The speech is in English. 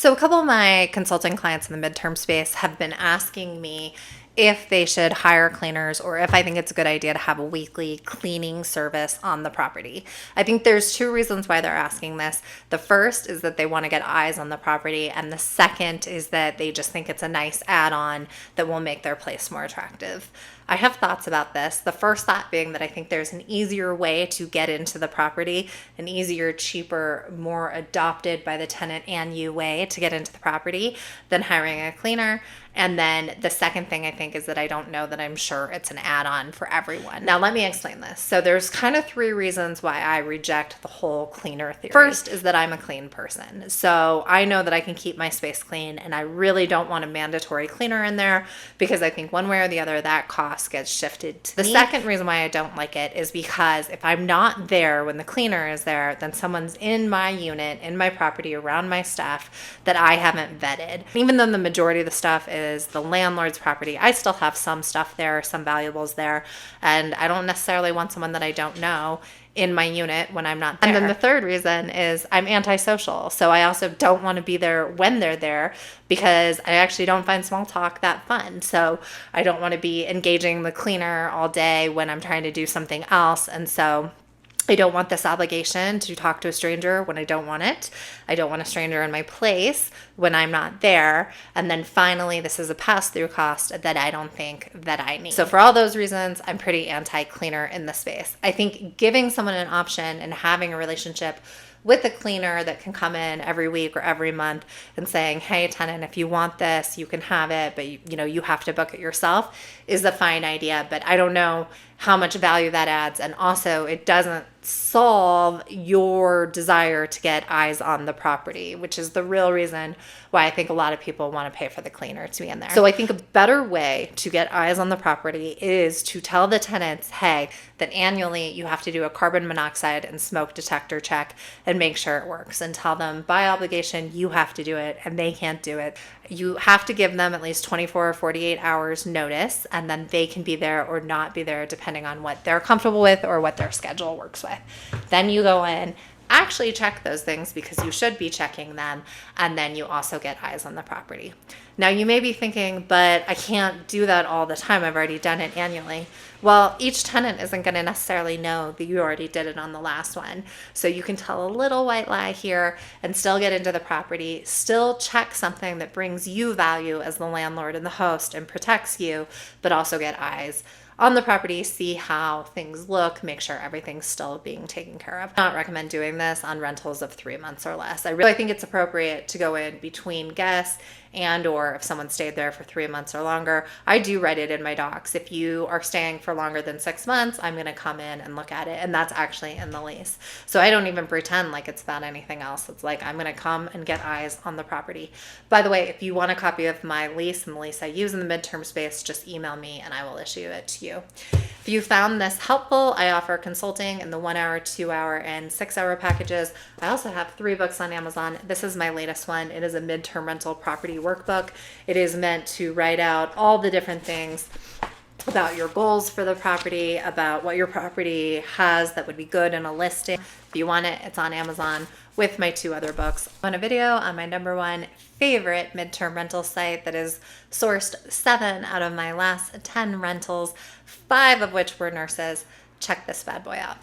So a couple of my consulting clients in the midterm space have been asking me if they should hire cleaners or if I think it's a good idea to have a weekly cleaning service on the property. I think there's two reasons why they're asking this. The first is that they want to get eyes on the property, and the second is that they just think it's a nice add-on that will make their place more attractive. I have thoughts about this. The first thought being that I think there's an easier way to get into the property, an easier, cheaper, more adopted by the tenant and you way to get into the property than hiring a cleaner. And then the second thing I think is that I don't know that I'm sure it's an add-on for everyone. Now, let me explain this. So there's kind of three reasons why I reject the whole cleaner theory. First is that I'm a clean person. So I know that I can keep my space clean, and I really don't want a mandatory cleaner in there because I think one way or the other that cost gets shifted to me. The second reason why I don't like it is because if I'm not there when the cleaner is there, then someone's in my unit, in my property, around my stuff that I haven't vetted. Even though the majority of the stuff is the landlord's property, I still have some stuff there, some valuables there, and I don't necessarily want someone that I don't know in my unit when I'm not there. And then the third reason is I'm antisocial. So I also don't want to be there when they're there because I actually don't find small talk that fun. So I don't want to be engaging the cleaner all day when I'm trying to do something else. And so I don't want this obligation to talk to a stranger when I don't want it. I don't want a stranger in my place when I'm not there. And then finally, this is a pass-through cost that I don't think that I need. So for all those reasons, I'm pretty anti-cleaner in this space. I think giving someone an option and having a relationship with a cleaner that can come in every week or every month and saying, hey, tenant, if you want this, you can have it, but you have to book it yourself is a fine idea. But I don't know how much value that adds. And also it doesn't solve your desire to get eyes on the property, which is the real reason why I think a lot of people want to pay for the cleaner to be in there. So I think a better way to get eyes on the property is to tell the tenants, hey, that annually you have to do a carbon monoxide and smoke detector check and make sure it works, and tell them by obligation you have to do it and they can't do it. You have to give them at least 24 or 48 hours notice, and then they can be there or not be there depending on what they're comfortable with or what their schedule works with. Then you go in, actually check those things because you should be checking them, and then you also get eyes on the property. Now you may be thinking, but I can't do that all the time. I've already done it annually. Well, each tenant isn't going to necessarily know that you already did it on the last one. So you can tell a little white lie here and still get into the property, still check something that brings you value as the landlord and the host and protects you, but also get eyes on the property, see how things look, make sure everything's still being taken care of. I don't recommend doing this on rentals of 3 months or less. I really think it's appropriate to go in between guests and or if someone stayed there for 3 months or longer. I do write it in my docs. If you are staying for longer than 6 months, I'm going to come in and look at it. And that's actually in the lease. So I don't even pretend like it's about anything else. It's like I'm going to come and get eyes on the property. By the way, if you want a copy of my lease and the lease I use in the midterm space, just email me and I will issue it to you. If you found this helpful, I offer consulting in the 1 hour, 2 hour, and 6 hour packages. I also have 3 books on Amazon. This is my latest one. It is a midterm rental property workbook. It is meant to write out all the different things about your goals for the property, about what your property has that would be good in a listing. If you want it, it's on Amazon with my 2 other books. I want a video on my #1 favorite midterm rental site that has sourced 7 out of my last 10 rentals, 5 of which were nurses. Check this bad boy out.